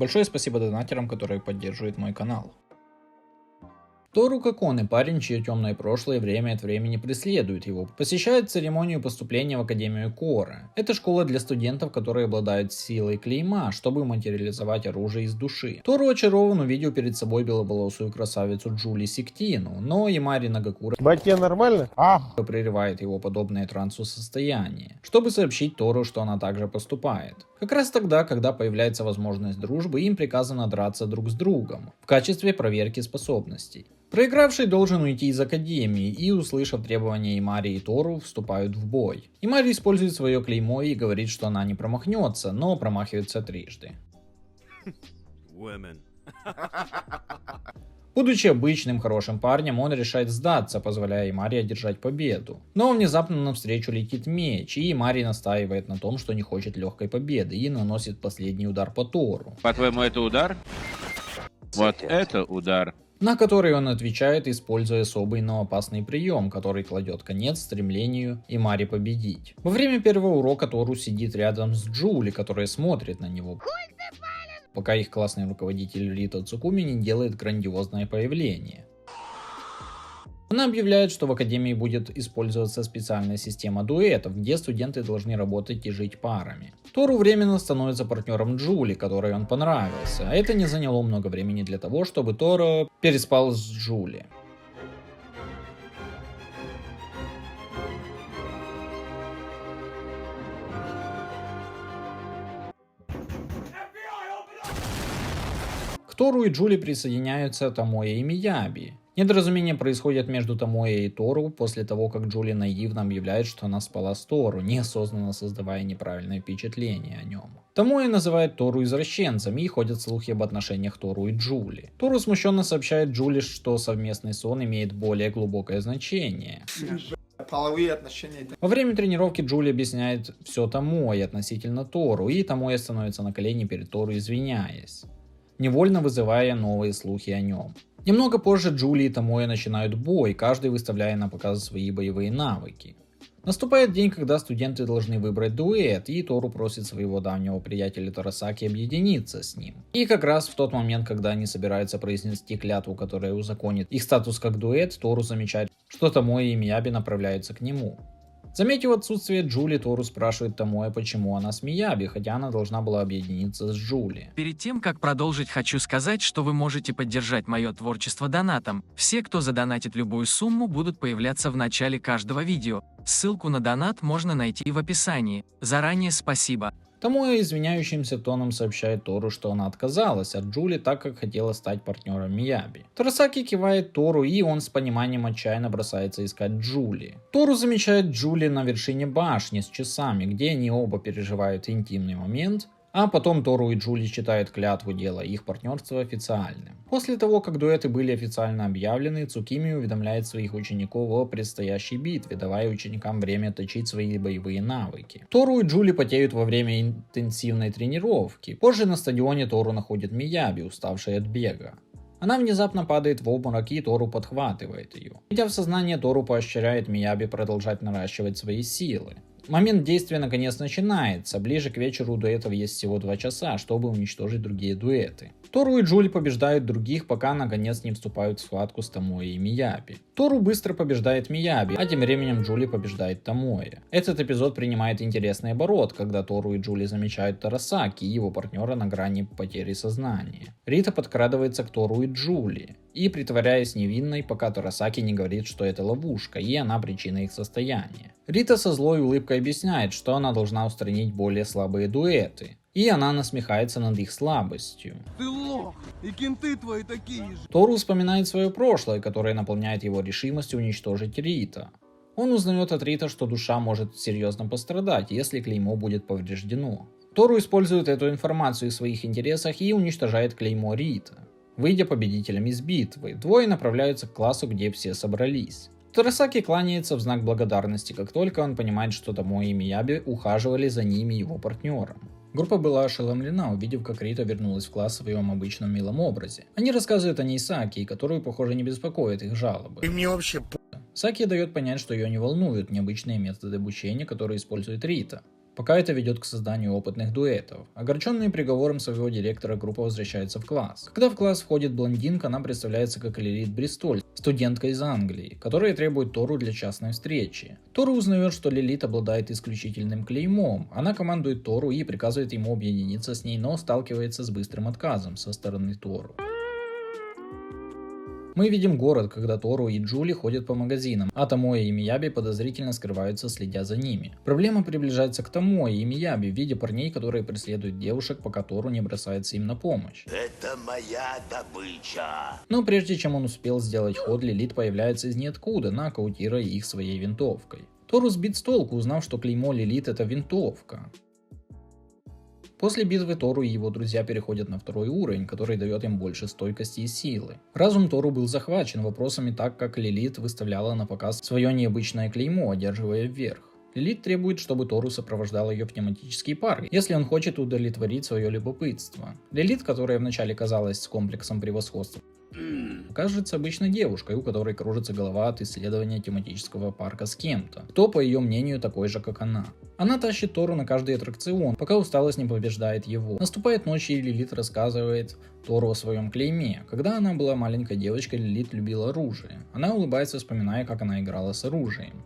Большое спасибо донатерам, которые поддерживают мой канал. Тору Каконе, парень, чье темное прошлое время от времени преследует его, посещает церемонию поступления в Академию Коры. Это школа для студентов, которые обладают силой клейма, чтобы материализовать оружие из души. Тору очарован, увидев перед собой беловолосую красавицу Джули Сиктину, но Имари Нагакура Батя, нормально? прерывает его подобное трансу состояние, чтобы сообщить Тору, что она также поступает. Как раз тогда, когда появляется возможность дружбы, им приказано драться друг с другом, в качестве проверки способностей. Проигравший должен уйти из Академии и, услышав требования Имари и Тору, вступают в бой. Имари использует свое клеймо и говорит, что она не промахнется, но промахивается трижды. Будучи обычным хорошим парнем, он решает сдаться, позволяя Имари одержать победу. Но внезапно навстречу летит меч, и Имари настаивает на том, что не хочет легкой победы, и наносит последний удар по Тору. По-твоему, это удар? Вот это удар. На который он отвечает, используя особый, но опасный прием, который кладет конец стремлению Имари победить. Во время первого урока Тору сидит рядом с Джули, которая смотрит на него, пока их классный руководитель Рита Цукуми не делает грандиозное появление. Она объявляет, что в Академии будет использоваться специальная система дуэтов, где студенты должны работать и жить парами. Тору временно становится партнером Джули, которой он понравился, а это не заняло много времени для того, чтобы Тору переспал с Джули. К Тору и Джули присоединяются Томоя и Мияби. Недоразумение происходит между Томоя и Тору после того, как Джули наивно объявляет, что она спала с Тору, неосознанно создавая неправильное впечатление о нем. Томоя называет Тору извращенцем, и ходят слухи об отношениях Тору и Джули. Тору смущенно сообщает Джули, что совместный сон имеет более глубокое значение. Половые отношения. Во время тренировки Джули объясняет все Томоя относительно Тору, и Томоя становится на колени перед Тору, извиняясь, невольно вызывая новые слухи о нем. Немного позже Джули и Томоя начинают бой, каждый выставляя на показ свои боевые навыки. Наступает день, когда студенты должны выбрать дуэт, и Тору просит своего давнего приятеля Тарасаки объединиться с ним. И как раз в тот момент, когда они собираются произнести клятву, которая узаконит их статус как дуэт, Тору замечает, что Томоя и Мияби направляются к нему. Заметив отсутствие Джули, Тору спрашивает Томоя, почему она с Мияби, хотя она должна была объединиться с Джули. Перед тем, как продолжить, хочу сказать, что вы можете поддержать мое творчество донатом. Все, кто задонатит любую сумму, будут появляться в начале каждого видео. Ссылку на донат можно найти в описании. Заранее спасибо. Томоя извиняющимся тоном сообщает Тору, что она отказалась от Джули, так как хотела стать партнером Мияби. Тарасаки кивает Тору, и он с пониманием отчаянно бросается искать Джули. Тору замечает Джули на вершине башни с часами, где они оба переживают интимный момент, а потом Тору и Джули читают клятву, делая их партнерство официальным. После того, как дуэты были официально объявлены, Цукими уведомляет своих учеников о предстоящей битве, давая ученикам время точить свои боевые навыки. Тору и Джули потеют во время интенсивной тренировки. Позже на стадионе Тору находит Мияби, уставшая от бега. Она внезапно падает в обморок, и Тору подхватывает ее. Придя в сознание, Тору поощряет Мияби продолжать наращивать свои силы. Момент действия наконец начинается. Ближе к вечеру у дуэтов есть всего 2 часа, чтобы уничтожить другие дуэты. Тору и Джули побеждают других, пока наконец не вступают в схватку с Томоей и Мияби. Тору быстро побеждает Мияби, а тем временем Джули побеждает Томоя. Этот эпизод принимает интересный оборот, когда Тору и Джули замечают Тарасаки и его партнера на грани потери сознания. Рита подкрадывается к Тору и Джули и, притворяясь невинной, пока Тарасаки не говорит, что это ловушка, и она причина их состояния. Рита со злой улыбкой объясняет, что она должна устранить более слабые дуэты, и она насмехается над их слабостью. Ты лох, и кенты твои такие же. Тору вспоминает свое прошлое, которое наполняет его решимостью уничтожить Рита. Он узнает от Рита, что душа может серьезно пострадать, если клеймо будет повреждено. Тору использует эту информацию в своих интересах и уничтожает клеймо Рита. Выйдя победителями из битвы, двое направляются к классу, где все собрались. Тарасаки кланяется в знак благодарности, как только он понимает, что Томоя и Мияби ухаживали за ними и его партнером. Группа была ошеломлена, увидев, как Рита вернулась в класс в своем обычном милом образе. Они рассказывают о ней Саки, которую, похоже, не беспокоит их жалобы. Ты мне вообще Саки дает понять, что ее не волнуют необычные методы обучения, которые использует Рита. Пока это ведет к созданию опытных дуэтов. Огорченные приговором своего директора, группа возвращается в класс. Когда в класс входит блондинка, она представляется как Лилит Бристоль, студентка из Англии, которая требует Тору для частной встречи. Тору узнает, что Лилит обладает исключительным клеймом. Она командует Тору и приказывает ему объединиться с ней, но сталкивается с быстрым отказом со стороны Тору. Мы видим город, когда Тору и Джули ходят по магазинам, а Томоя и Мияби подозрительно скрываются, следя за ними. Проблема приближается к Томое и Мияби в виде парней, которые преследуют девушек, пока Тору не бросается им на помощь. Это моя добыча. Но прежде чем он успел сделать ход, Лилит появляется из ниоткуда, нокаутируя их своей винтовкой. Тору сбит с толку, узнав, что клеймо Лилит — это винтовка. После битвы Тору и его друзья переходят на второй уровень, который дает им больше стойкости и силы. Разум Тору был захвачен вопросами, так как Лилит выставляла на показ свое необычное клеймо, одерживая вверх. Лилит требует, чтобы Тору сопровождал ее в тематические пары, если он хочет удовлетворить свое любопытство. Лилит, которая вначале казалась с комплексом превосходства, кажется обычной девушкой, у которой кружится голова от исследования тематического парка с кем-то, кто, по ее мнению, такой же, как она. Она тащит Тору на каждый аттракцион, пока усталость не побеждает его. Наступает ночь, и Лилит рассказывает Тору о своем клейме. Когда она была маленькой девочкой, Лилит любила оружие. Она улыбается, вспоминая, как она играла с оружием.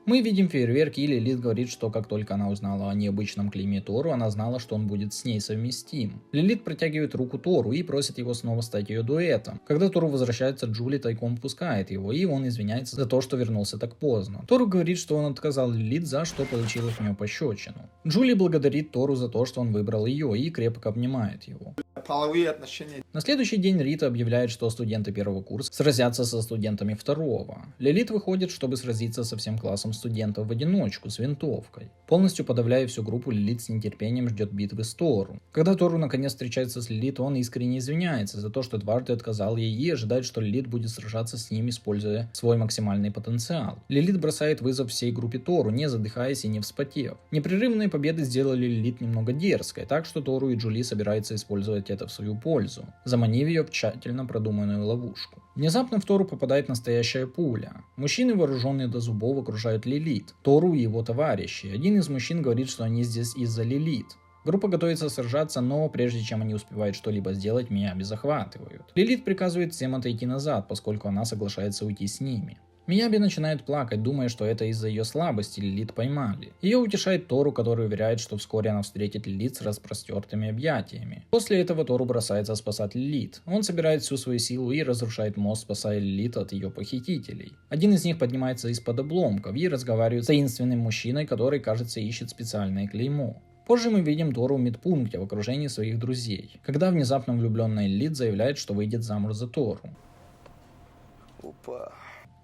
Мы видим фейерверки, и Лилит говорит, что как только она узнала о необычном клейме Тору, она знала, что он будет с ней совместим. Лилит протягивает руку Тору и просит его снова стать ее дуэтом. Когда Тору возвращается, Джули тайком пускает его, и он извиняется за то, что вернулся так поздно. Тору говорит, что он отказал Лилит, за что получил от нее пощечину. Джули благодарит Тору за то, что он выбрал ее, и крепко обнимает его. Половые отношения. На следующий день Рита объявляет, что студенты первого курса сразятся со студентами второго. Лилит выходит, чтобы сразиться со всем классом студентов в одиночку с винтовкой. Полностью подавляя всю группу, Лилит с нетерпением ждет битвы с Тору. Когда Тору наконец встречается с Лилит, он искренне извиняется за то, что дважды отказал ей, и ожидает, что Лилит будет сражаться с ним, используя свой максимальный потенциал. Лилит бросает вызов всей группе Тору, не задыхаясь и не вспотев. Непрерывные победы сделали Лилит немного дерзкой, так что Тору и Джули собираются использовать это в свою пользу, заманив ее в тщательно продуманную ловушку. Внезапно в Тору попадает настоящая пуля. Мужчины, вооруженные до зубов, окружают Лилит, Тору и его товарищи. Один из мужчин говорит, что они здесь из-за Лилит. Группа готовится сражаться, но прежде чем они успевают что-либо сделать, Мияби захватывают. Лилит приказывает всем отойти назад, поскольку она соглашается уйти с ними. Мияби начинает плакать, думая, что это из-за ее слабости Лилит поймали. Ее утешает Тору, который уверяет, что вскоре она встретит Лилит с распростертыми объятиями. После этого Тору бросается спасать Лилит. Он собирает всю свою силу и разрушает мост, спасая Лилит от ее похитителей. Один из них поднимается из-под обломков и разговаривает с таинственным мужчиной, который, кажется, ищет специальное клеймо. Позже мы видим Тору в медпункте в окружении своих друзей, когда внезапно влюбленная Лилит заявляет, что выйдет замуж за Тору. Опа.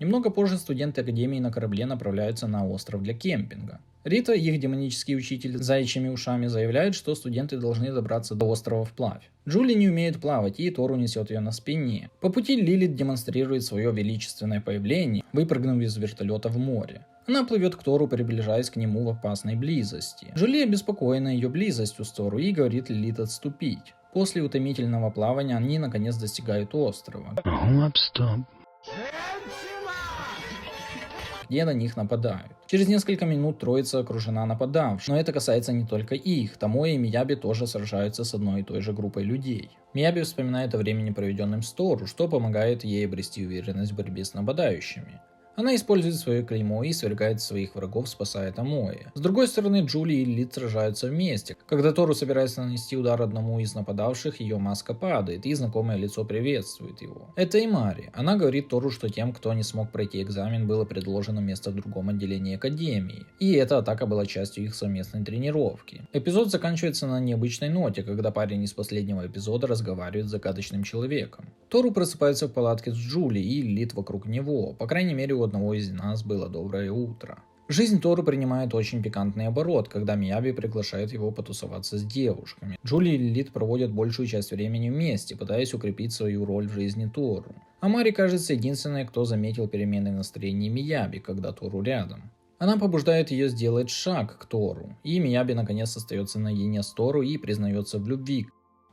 Немного позже студенты Академии на корабле направляются на остров для кемпинга. Рита, их демонический учитель с заячьими ушами, заявляет, что студенты должны добраться до острова вплавь. Джули не умеет плавать, и Тору несет ее на спине. По пути Лилит демонстрирует свое величественное появление, выпрыгнув из вертолета в море. Она плывет к Тору, приближаясь к нему в опасной близости. Джули обеспокоена ее близостью с Тору и говорит Лилит отступить. После утомительного плавания они наконец достигают острова, где на них нападают. Через несколько минут троица окружена нападавшими, но это касается не только их. Томоя и Мияби тоже сражаются с одной и той же группой людей. Мияби вспоминает о времени, проведенном с Тору, что помогает ей обрести уверенность в борьбе с нападающими. Она использует свое клеймо и свергает своих врагов, спасая Томоя. С другой стороны, Джули и Лилит сражаются вместе. Когда Тору собирается нанести удар одному из нападавших, ее маска падает, и знакомое лицо приветствует его. Это Имари. Она говорит Тору, что тем, кто не смог пройти экзамен, было предложено место в другом отделении Академии. И эта атака была частью их совместной тренировки. Эпизод заканчивается на необычной ноте, когда парень из последнего эпизода разговаривает с загадочным человеком. Тору просыпается в палатке с Джули и Лилит вокруг него. По крайней мере, у одного из нас было доброе утро. Жизнь Тору принимает очень пикантный оборот, когда Мияби приглашает его потусоваться с девушками. Джули и Лилит проводят большую часть времени вместе, пытаясь укрепить свою роль в жизни Тору. А Мари, кажется, единственной, кто заметил перемены в настроении Мияби, когда Тору рядом. Она побуждает ее сделать шаг к Тору, и Мияби наконец остается наедине с Тору и признается в любви.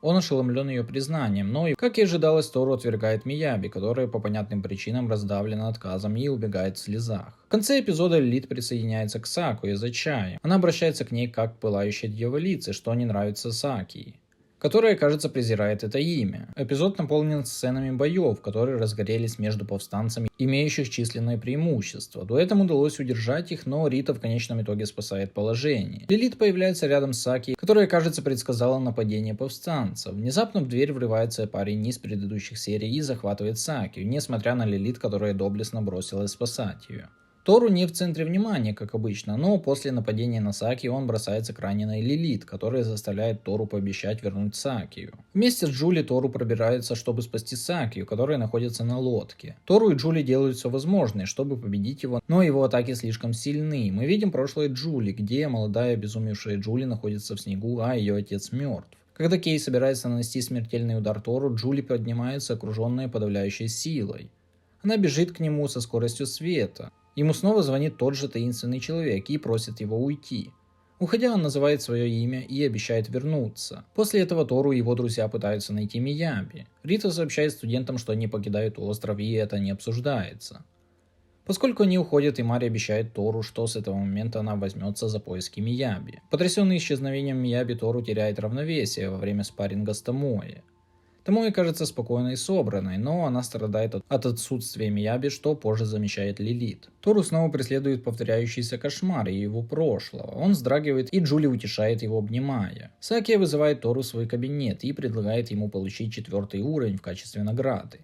Он ошеломлен ее признанием, но, как и ожидалось, Тору отвергает Мияби, которая по понятным причинам раздавлена отказом и убегает в слезах. В конце эпизода Лилит присоединяется к Сакуе за чаем. Она обращается к ней как к пылающей дьяволице, что не нравится Сакии, которая, кажется, презирает это имя. Эпизод наполнен сценами боев, которые разгорелись между повстанцами, имеющих численное преимущество. Дуэтам удалось удержать их, но Рита в конечном итоге спасает положение. Лилит появляется рядом с Саки, которая, кажется, предсказала нападение повстанцев. Внезапно в дверь врывается парень из предыдущих серий и захватывает Сакию, несмотря на Лилит, которая доблестно бросилась спасать ее. Тору не в центре внимания, как обычно, но после нападения на Саки он бросается к раненой Лилит, которая заставляет Тору пообещать вернуть Сакию. Вместе с Джули Тору пробирается, чтобы спасти Сакию, которая находится на лодке. Тору и Джули делают все возможное, чтобы победить его, но его атаки слишком сильны. Мы видим прошлое Джули, где молодая обезумевшая Джули находится в снегу, а ее отец мертв. Когда Кей собирается нанести смертельный удар Тору, Джули поднимается, окруженная подавляющей силой. Она бежит к нему со скоростью света. Ему снова звонит тот же таинственный человек и просит его уйти. Уходя, он называет свое имя и обещает вернуться. После этого Тору и его друзья пытаются найти Мияби. Рита сообщает студентам, что они покидают остров, и это не обсуждается. Поскольку они уходят, и Мари обещает Тору, что с этого момента она возьмется за поиски Мияби. Потрясенный исчезновением Мияби, Тору теряет равновесие во время спарринга с Томоэ. Томоэ кажется спокойной и собранной, но она страдает от отсутствия Мияби, что позже замечает Лилит. Тору снова преследует повторяющийся кошмар и его прошлого. Он вздрагивает, и Джули утешает его, обнимая. Сакия вызывает Тору в свой кабинет и предлагает ему получить 4-й уровень в качестве награды.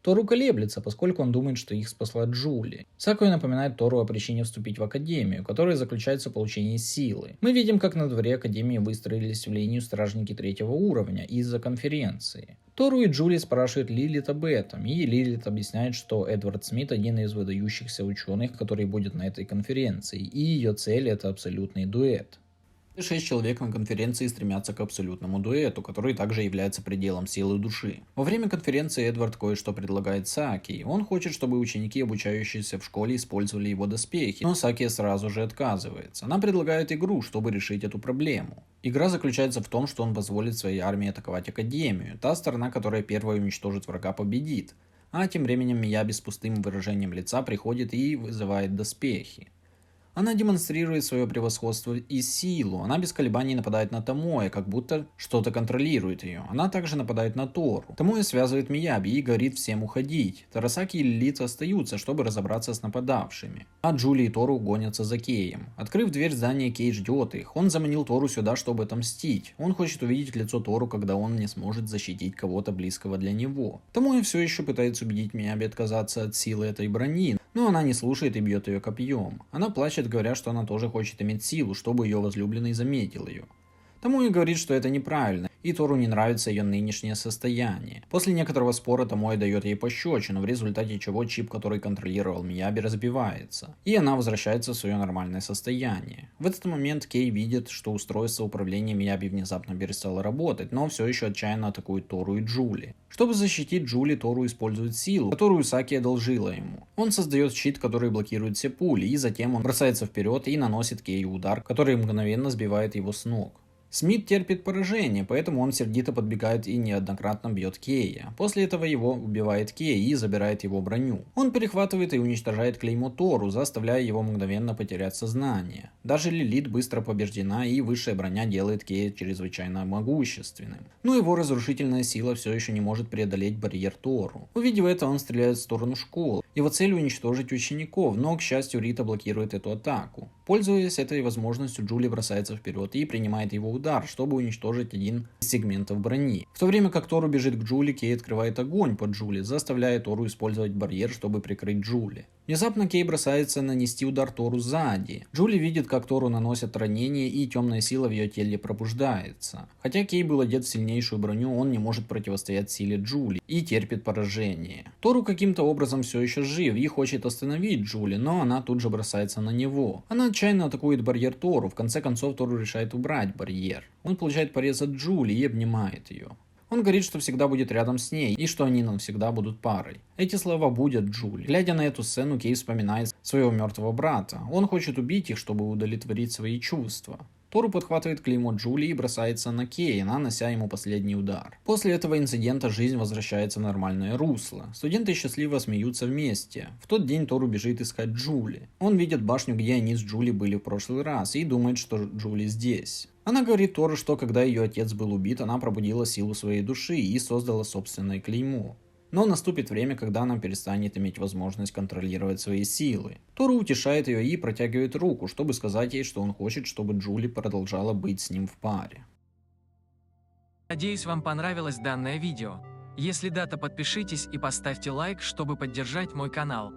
Тору колеблется, поскольку он думает, что их спасла Джули. Сакуя напоминает Тору о причине вступить в Академию, которая заключается в получении силы. Мы видим, как на дворе Академии выстроились в линию стражники 3-го уровня из-за конференции. Тору и Джули спрашивают Лилит об этом, и Лилит объясняет, что Эдвард Смит один из выдающихся ученых, который будет на этой конференции, и ее цель — это абсолютный дуэт. 6 человек на конференции стремятся к абсолютному дуэту, который также является пределом силы души. Во время конференции Эдвард кое-что предлагает Саки. Он хочет, чтобы ученики, обучающиеся в школе, использовали его доспехи, но Саки сразу же отказывается. Она предлагает игру, чтобы решить эту проблему. Игра заключается в том, что он позволит своей армии атаковать Академию. Та сторона, которая первая уничтожит врага, победит. А тем временем Мияби с пустым выражением лица приходит и вызывает доспехи. Она демонстрирует свое превосходство и силу. Она без колебаний нападает на Томоэ, как будто что-то контролирует ее. Она также нападает на Тору. Томоэ связывает Мияби и говорит всем уходить. Тарасаки и Лилит остаются, чтобы разобраться с нападавшими. А Джули и Тору гонятся за Кеем. Открыв дверь здания, Кей ждет их. Он заманил Тору сюда, чтобы отомстить. Он хочет увидеть лицо Тору, когда он не сможет защитить кого-то близкого для него. Томоэ все еще пытается убедить Мияби отказаться от силы этой брони, но она не слушает и бьет ее копьем. Она плачет, говоря, что она тоже хочет иметь силу, чтобы ее возлюбленный заметил ее. Томоэ говорит, что это неправильно, и Тору не нравится ее нынешнее состояние. После некоторого спора Томоэ дает ей пощечину, в результате чего чип, который контролировал Мияби, разбивается, и она возвращается в свое нормальное состояние. В этот момент Кей видит, что устройство управления Мияби внезапно перестало работать, но все еще отчаянно атакует Тору и Джули. Чтобы защитить Джули, Тору использует силу, которую Саки одолжила ему. Он создает щит, который блокирует все пули, и затем он бросается вперед и наносит Кею удар, который мгновенно сбивает его с ног. Смит терпит поражение, поэтому он сердито подбегает и неоднократно бьет Кея. После этого его убивает Кей и забирает его броню. Он перехватывает и уничтожает клеймо Тору, заставляя его мгновенно потерять сознание. Даже Лилит быстро побеждена, и высшая броня делает Кея чрезвычайно могущественным. Но его разрушительная сила все еще не может преодолеть барьер Тору. Увидев это, он стреляет в сторону школы. Его цель уничтожить учеников, но, к счастью, Рита блокирует эту атаку. Пользуясь этой возможностью, Джули бросается вперед и принимает его удар, чтобы уничтожить один из сегментов брони. В то время как Тору бежит к Джули, Кей открывает огонь по Джули, заставляя Тору использовать барьер, чтобы прикрыть Джули. Внезапно Кей бросается нанести удар Тору сзади. Джули видит, как Тору наносят ранение, и темная сила в ее теле пробуждается. Хотя Кей был одет в сильнейшую броню, он не может противостоять силе Джули и терпит поражение. Тору каким-то образом все еще жив и хочет остановить Джули, но она тут же бросается на него. Она отчаянно атакует барьер Тору, в конце концов Тору решает убрать барьер. Он получает порез от Джули и обнимает ее. Он говорит, что всегда будет рядом с ней, и что они навсегда будут парой. Эти слова будят Джули. Глядя на эту сцену, Кей вспоминает своего мертвого брата. Он хочет убить их, чтобы удовлетворить свои чувства. Тору подхватывает клеймо Джули и бросается на Кея, нанося ему последний удар. После этого инцидента жизнь возвращается в нормальное русло. Студенты счастливо смеются вместе. В тот день Тору бежит искать Джули. Он видит башню, где они с Джули были в прошлый раз, и думает, что Джули здесь. Она говорит Тору, что когда ее отец был убит, она пробудила силу своей души и создала собственное клеймо. Но наступит время, когда она перестанет иметь возможность контролировать свои силы. Тору утешает ее и протягивает руку, чтобы сказать ей, что он хочет, чтобы Джули продолжала быть с ним в паре. Надеюсь, вам понравилось данное видео. Если да, то подпишитесь и поставьте лайк, чтобы поддержать мой канал.